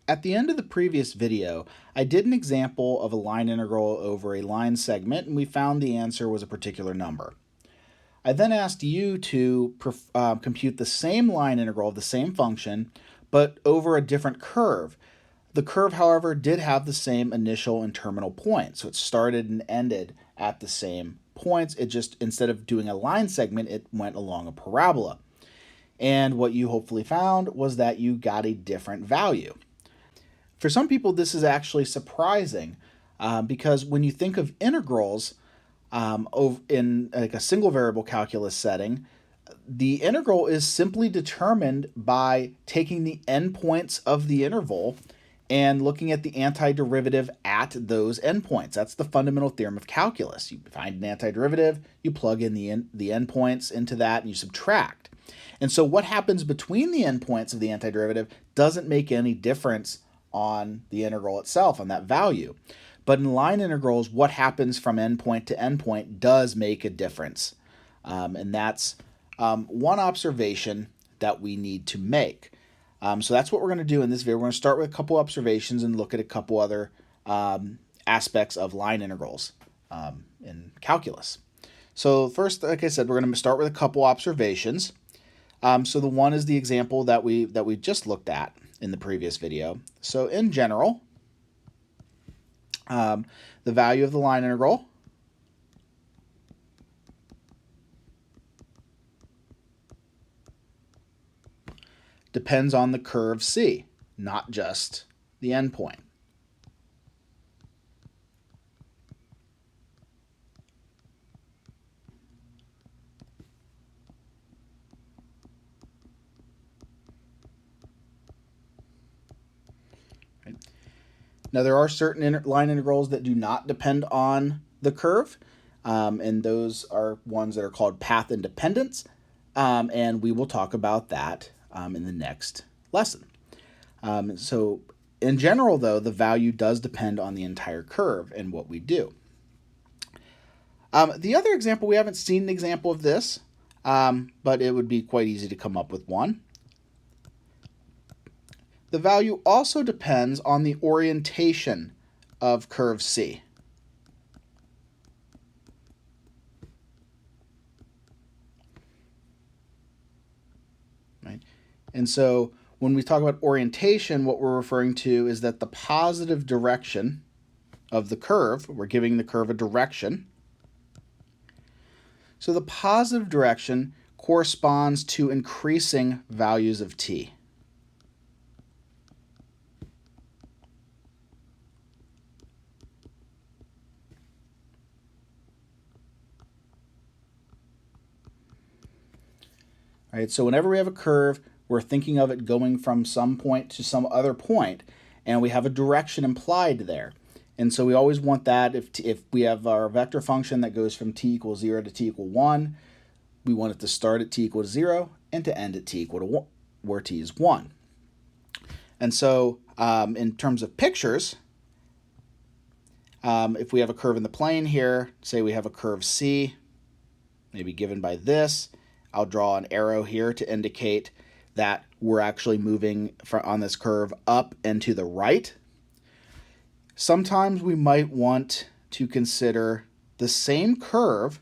At the end of the previous video, I did an example of a line integral over a line segment, and we found the answer was a particular number. I then asked you to compute the same line integral of the same function, but over a different curve. The curve, however, did have the same initial and terminal points, so it started and ended at the same points. It just, instead of doing a line segment, it went along a parabola. And what you hopefully found was that you got a different value. For some people, this is actually surprising because when you think of integrals in like a single variable calculus setting, the integral is simply determined by taking the endpoints of the interval and looking at the antiderivative at those endpoints. That's the fundamental theorem of calculus. You find an antiderivative, you plug in the endpoints into that, and you subtract. And so what happens between the endpoints of the antiderivative doesn't make any difference on the integral itself, on that value. But in line integrals, what happens from endpoint to endpoint does make a difference. And that's one observation that we need to make. So that's what we're going to do in this video. We're going to start with a couple observations and look at a couple other aspects of line integrals in calculus. So first, like I said, we're going to start with a couple observations. So the one is the example that we just looked at in the previous video. So in general, the value of the line integral depends on the curve C, not just the endpoint. Now, there are certain line integrals that do not depend on the curve, and those are ones that are called path independence, and we will talk about that in the next lesson. So in general, though, the value does depend on the entire curve and what we do. The other example, we haven't seen an example of this, but it would be quite easy to come up with one. The value also depends on the orientation of curve C. Right? And so when we talk about orientation, what we're referring to is that the positive direction of the curve, we're giving the curve a direction. So the positive direction corresponds to increasing values of t. Right, so whenever we have a curve, we're thinking of it going from some point to some other point, and we have a direction implied there. And so we always want that if we have our vector function that goes from t equals 0 to t equal 1, we want it to start at t equals 0 and to end at t equal to 1, where t is 1. And so in terms of pictures, if we have a curve in the plane here, say we have a curve C, maybe given by this, I'll draw an arrow here to indicate that we're actually moving on this curve up and to the right. Sometimes we might want to consider the same curve,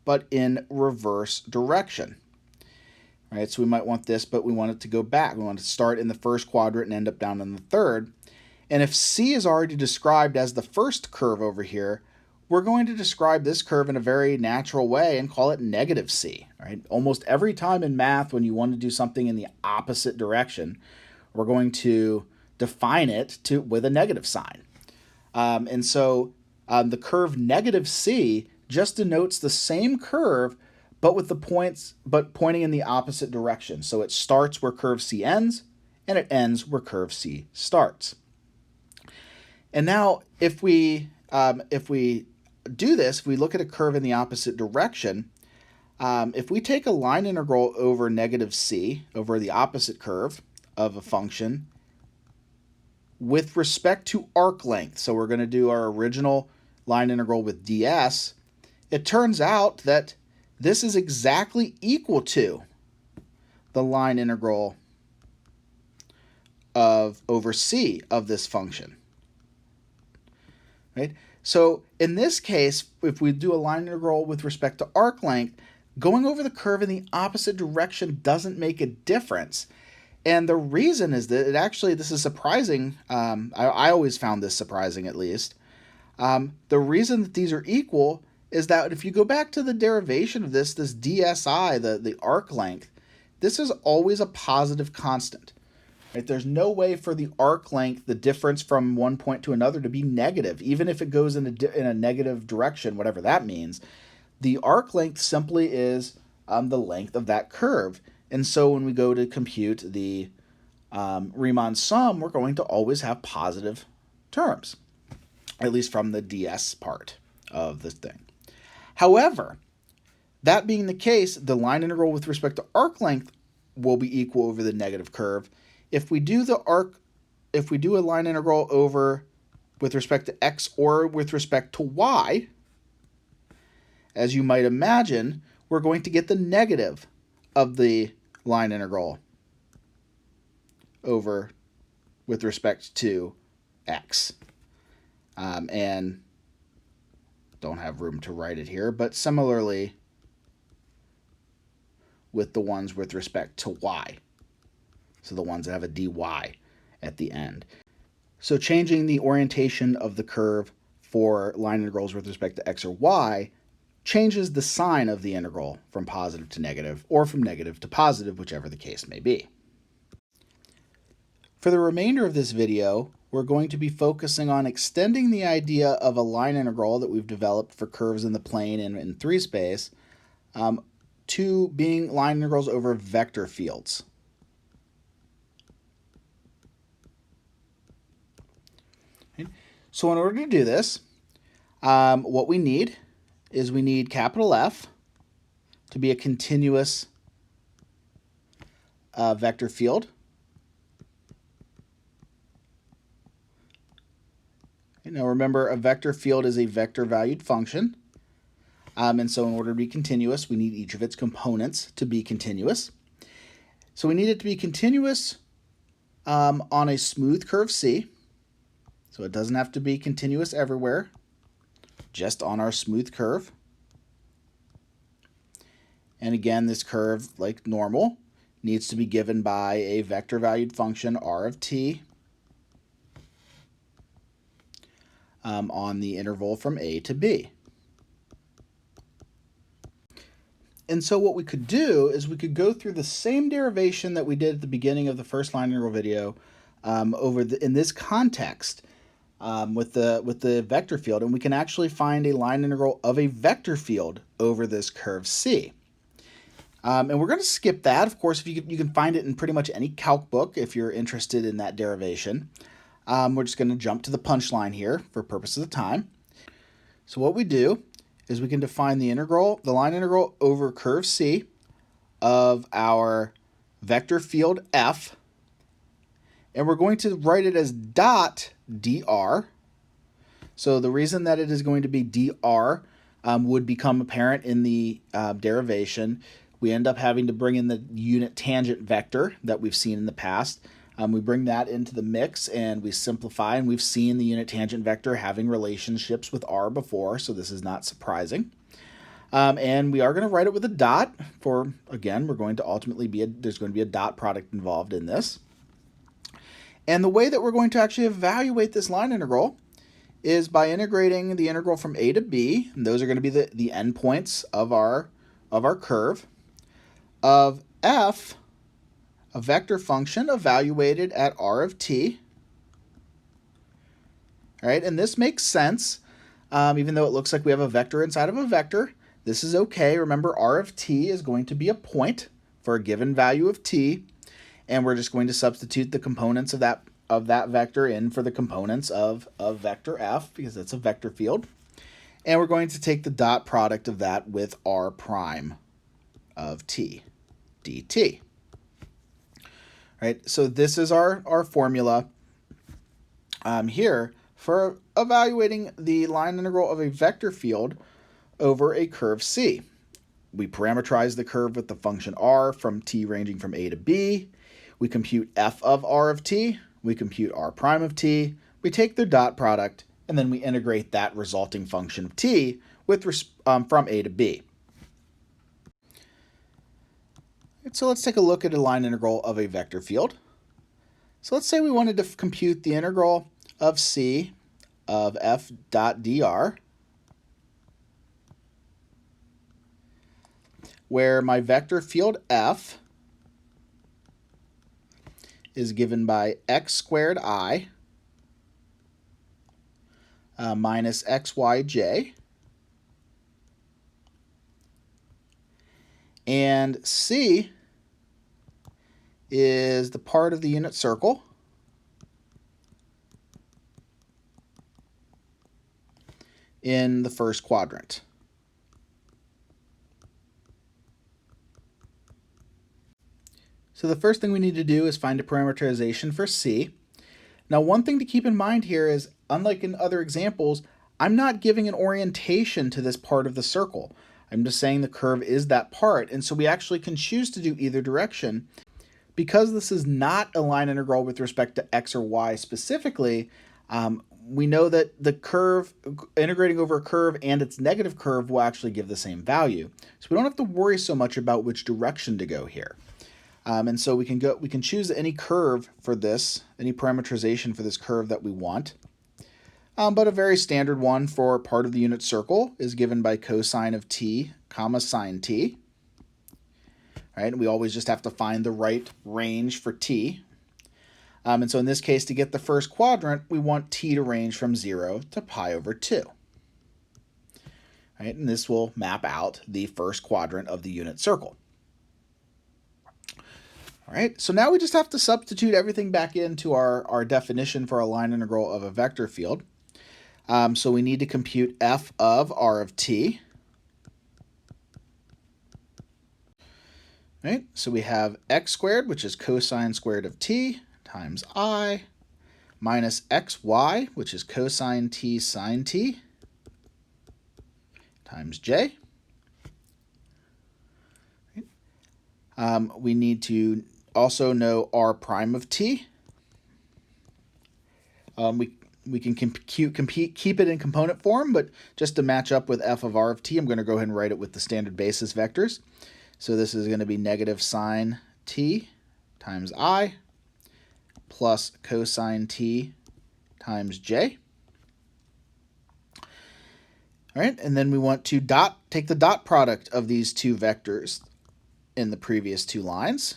but in reverse direction. Right, so we might want this, but we want it to go back. We want it to start in the first quadrant and end up down in the third. And if C is already described as the first curve over here, we're going to describe this curve in a very natural way and call it negative C. Right? Almost every time in math when you want to do something in the opposite direction, we're going to define it with a negative sign. And so the curve negative C just denotes the same curve, but with the points, but pointing in the opposite direction. So it starts where curve C ends, and it ends where curve C starts. And now, if we do this, if we look at a curve in the opposite direction, if we take a line integral over negative C, over the opposite curve of a function, with respect to arc length, so we're going to do our original line integral with ds, it turns out that this is exactly equal to the line integral of over c of this function. Right? So in this case, if we do a line integral with respect to arc length, going over the curve in the opposite direction doesn't make a difference. And the reason is that this is surprising. I always found this surprising, at least. The reason that these are equal is that if you go back to the derivation of this DSI, the arc length, this is always a positive constant. Right? There's no way for the arc length, the difference from one point to another, to be negative, even if it goes in a negative direction, whatever that means. The arc length simply is the length of that curve. And so when we go to compute the Riemann sum, we're going to always have positive terms, at least from the ds part of this thing. However, that being the case, the line integral with respect to arc length will be equal over the negative curve. If we do a line integral over with respect to x or with respect to y, as you might imagine, we're going to get the negative of the line integral over with respect to x. And don't have room to write it here, but similarly with the ones with respect to y. So the ones that have a dy at the end. So changing the orientation of the curve for line integrals with respect to x or y changes the sign of the integral from positive to negative, or from negative to positive, whichever the case may be. For the remainder of this video, we're going to be focusing on extending the idea of a line integral that we've developed for curves in the plane and in 3-space to being line integrals over vector fields. So in order to do this, what we need is we need capital F to be a continuous vector field. Now remember, a vector field is a vector-valued function. And so in order to be continuous, we need each of its components to be continuous. So we need it to be continuous on a smooth curve C. So it doesn't have to be continuous everywhere, just on our smooth curve. And again, this curve, like normal, needs to be given by a vector-valued function r of t on the interval from a to b. And so what we could do is we could go through the same derivation that we did at the beginning of the first line integral video in this context with the vector field, and we can actually find a line integral of a vector field over this curve C. And we're going to skip that. Of course, if you can find it in pretty much any calc book if you're interested in that derivation. We're just going to jump to the punchline here for purposes of time. So what we do is we can define the line integral over curve C of our vector field F, and we're going to write it as dot dr. So the reason that it is going to be dr would become apparent in the derivation. We end up having to bring in the unit tangent vector that we've seen in the past. We bring that into the mix and we simplify, and we've seen the unit tangent vector having relationships with r before, so this is not surprising. And we are going to write it with a dot for, again, there's going to be a dot product involved in this. And the way that we're going to actually evaluate this line integral is by integrating the integral from a to b, and those are going to be the endpoints of our curve, of f, a vector function evaluated at r of t. All right, and this makes sense, even though it looks like we have a vector inside of a vector. This is okay. Remember, r of t is going to be a point for a given value of t, and we're just going to substitute the components of that vector in for the components of vector f, because it's a vector field. And we're going to take the dot product of that with r prime of t dt. Right, so this is our formula here for evaluating the line integral of a vector field over a curve C. We parameterize the curve with the function r from t ranging from a to b. We compute f of r of t, we compute r prime of t, we take their dot product, and then we integrate that resulting function of t with from a to b. So let's take a look at a line integral of a vector field. So let's say we wanted to compute the integral of c of f dot dr, where my vector field f is given by x squared I minus xyj, and c is the part of the unit circle in the first quadrant. So the first thing we need to do is find a parameterization for c. Now, one thing to keep in mind here is, unlike in other examples, I'm not giving an orientation to this part of the circle. I'm just saying the curve is that part, and so we actually can choose to do either direction. Because this is not a line integral with respect to x or y specifically, we know that the curve, integrating over a curve and its negative curve, will actually give the same value. So we don't have to worry so much about which direction to go here. And so we can choose any curve for this, any parameterization for this curve that we want. But a very standard one for part of the unit circle is given by cosine of t, comma sine t. Right? And we always just have to find the right range for t. And so in this case, to get the first quadrant, we want t to range from 0 to pi over 2. Right? And this will map out the first quadrant of the unit circle. All right, so now we just have to substitute everything back into our definition for a line integral of a vector field. So we need to compute f of r of t. Right, so we have x squared, which is cosine squared of t, times I, minus xy, which is cosine t sine t, times j. We need to also know r prime of t. We can keep it in component form, but just to match up with f of r of t, I'm going to go ahead and write it with the standard basis vectors. So this is going to be negative sine t times I plus cosine t times j. All right, and then we want to take the dot product of these two vectors in the previous two lines.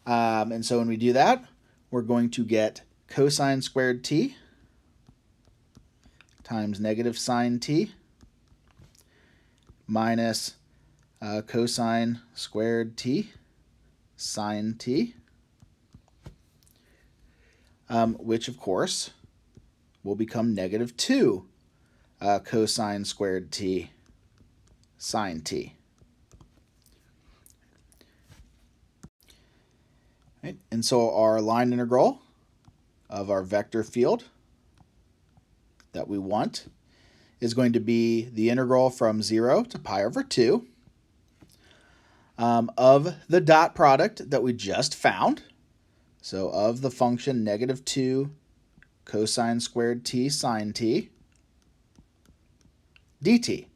And so when we do that, we're going to get cosine squared t times negative sine t minus cosine squared t sine t, which of course will become negative 2 cosine squared t sine t. Right? And so our line integral of our vector field that we want is going to be the integral from 0 to pi over 2 of the dot product that we just found. So of the function negative 2 cosine squared t sine t dt.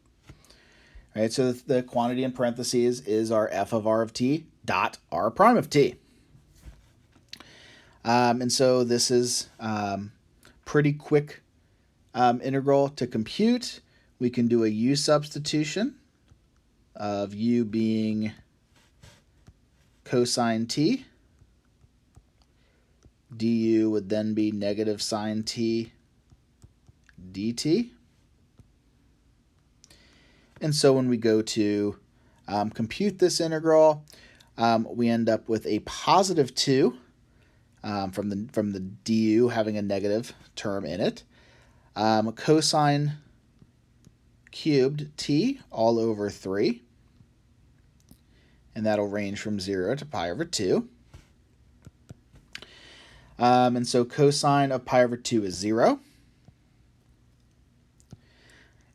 Right, so the quantity in parentheses is our f of r of t dot r prime of t. And so this is pretty quick integral to compute. We can do a u substitution of u being cosine t. du would then be negative sine t dt. And so when we go to compute this integral, we end up with a positive 2 from the du having a negative term in it. Cosine cubed t all over 3. And that'll range from 0 to pi over 2. And so cosine of pi over 2 is 0.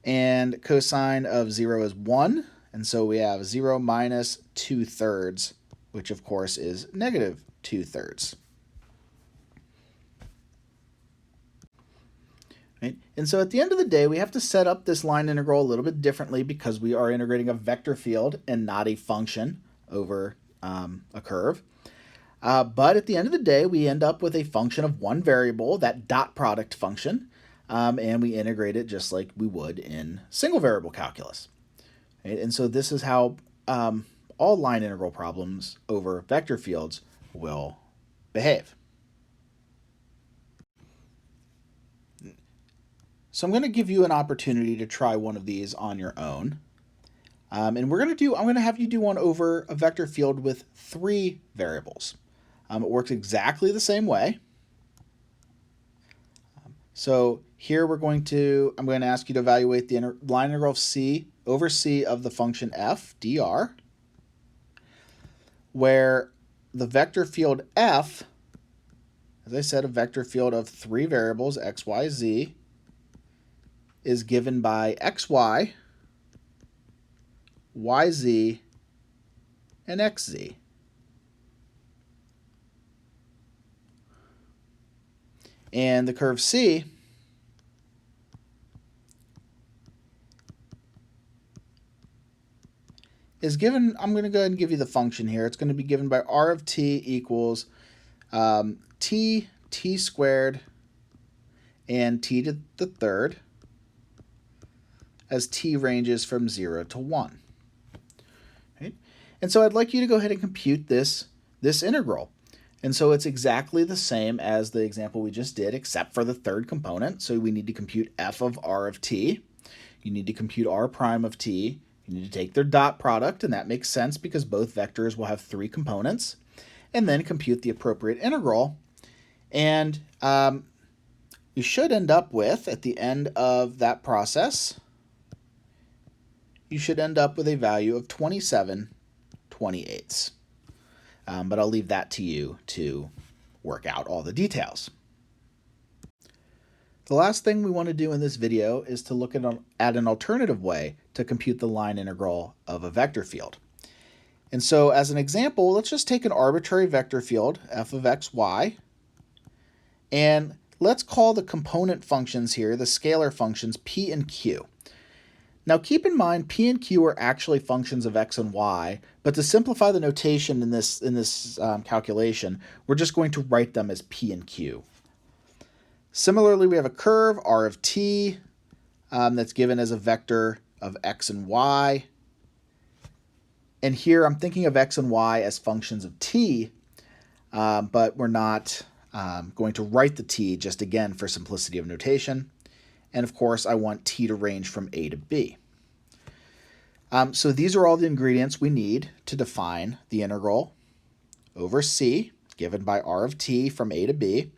And cosine of 0 is 1. And so we have 0 minus 2/3 which of course is negative 2/3. Right? And so at the end of the day, we have to set up this line integral a little bit differently because we are integrating a vector field and not a function over a curve. But at the end of the day, we end up with a function of one variable, that dot product function, and we integrate it just like we would in single variable calculus. Right? And so this is how all line integral problems over vector fields will behave. So I'm going to give you an opportunity to try one of these on your own. And I'm going to have you do one over a vector field with 3 variables. It works exactly the same way. So here I'm going to ask you to evaluate the line integral of c over c of the function f dr, where the vector field f, as I said, a vector field of 3 variables, x, y, z, is given by xy, yz, and xz. And the curve C is given, I'm going to go ahead and give you the function here. It's going to be given by r of t equals t squared and t to the third as t ranges from 0 to 1. Right? And so I'd like you to go ahead and compute this integral. And so it's exactly the same as the example we just did, except for the third component. So we need to compute f of r of t. You need to compute r prime of t. You need to take their dot product, and that makes sense because both vectors will have 3 components. And then compute the appropriate integral. And you should end up with, at the end of that process, you should end up with a value of 27/28. But I'll leave that to you to work out all the details. The last thing we want to do in this video is to look at an alternative way to compute the line integral of a vector field. And so as an example, let's just take an arbitrary vector field, f of x, y, and let's call the component functions here, the scalar functions, p and q. Now keep in mind, p and q are actually functions of x and y, but to simplify the notation in this calculation, we're just going to write them as p and q. Similarly, we have a curve, r of t, that's given as a vector of x and y. And here I'm thinking of x and y as functions of t, but we're not going to write the t, just again for simplicity of notation. And of course, I want t to range from a to b. So these are all the ingredients we need to define the integral over c, given by r of t from a to b,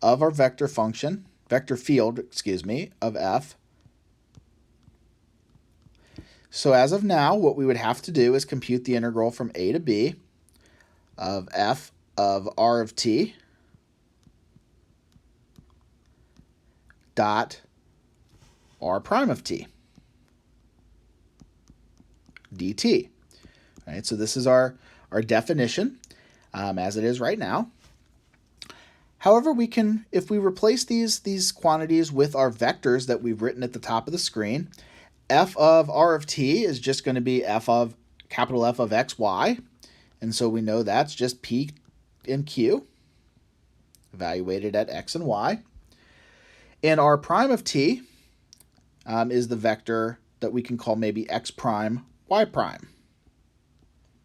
of our vector field, of f. So as of now, what we would have to do is compute the integral from a to b of f of r of t dot r prime of t dt. All right, so this is our definition as it is right now. However, we can, if we replace these quantities with our vectors that we've written at the top of the screen, f of r of t is just going to be capital F of x, y. And so we know that's just p and q evaluated at x and y. And r prime of t is the vector that we can call maybe x prime, y prime.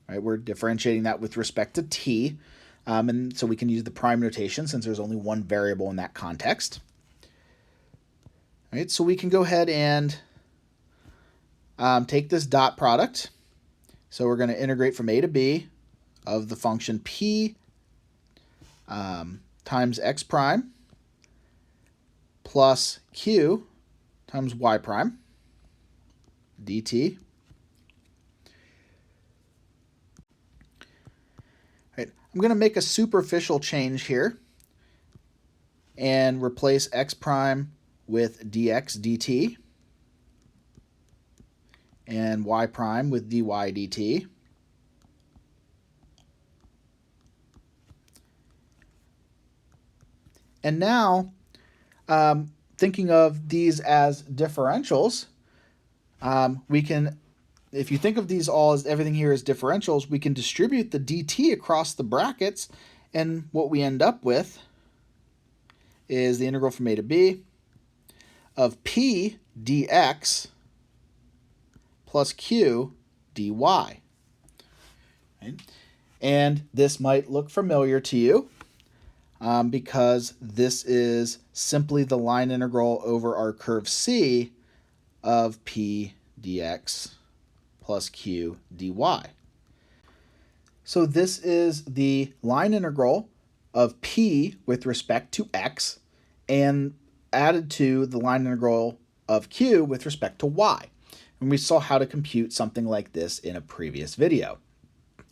Right, we're differentiating that with respect to t, and so we can use the prime notation since there's only one variable in that context. All right, so we can go ahead and take this dot product. So we're going to integrate from a to b of the function p times x prime plus q times y prime dt. Right. I'm going to make a superficial change here and replace x prime with dx dt and y prime with dy dt. And now, thinking of these as differentials, we can, if you think of these all as everything here as differentials, we can distribute the dt across the brackets, and what we end up with is the integral from a to b of p dx plus q dy. Right? And this might look familiar to you because this is simply the line integral over our curve C of p dx plus q dy. So this is the line integral of p with respect to x and added to the line integral of q with respect to y. And we saw how to compute something like this in a previous video.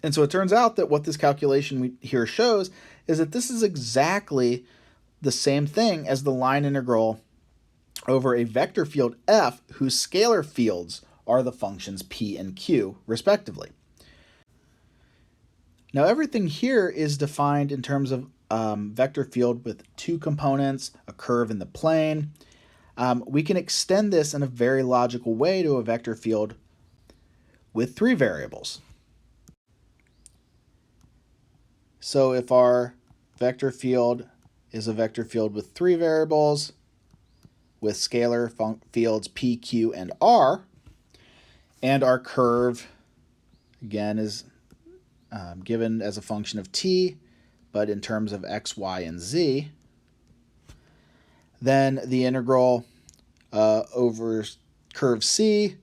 And so it turns out that what this calculation here shows is that this is exactly the same thing as the line integral over a vector field f whose scalar fields are the functions p and q, respectively. Now everything here is defined in terms of vector field with two components, a curve in the plane. We can extend this in a very logical way to a vector field with three variables. So if our vector field is a vector field with three variables with scalar fields p, q, and r, and our curve, again, is given as a function of t, but in terms of x, y, and z, then the integral over curve C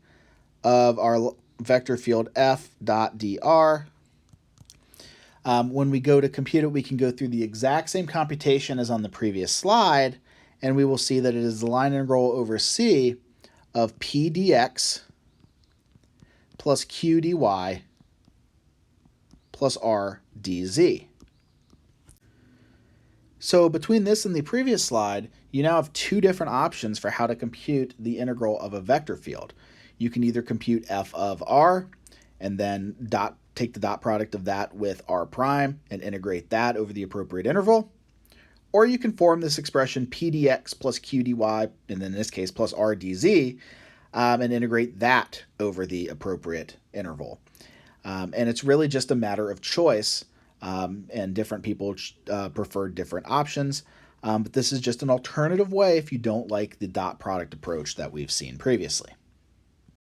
of our vector field f dot dr. When we go to compute it, we can go through the exact same computation as on the previous slide, and we will see that it is the line integral over C of p dx plus q dy plus r dz. So between this and the previous slide, you now have two different options for how to compute the integral of a vector field. You can either compute f of r and then take the dot product of that with r prime and integrate that over the appropriate interval, or you can form this expression p dx plus q dy, and then in this case plus r dz, and integrate that over the appropriate interval. And it's really just a matter of choice, and different people prefer different options, but this is just an alternative way if you don't like the dot product approach that we've seen previously.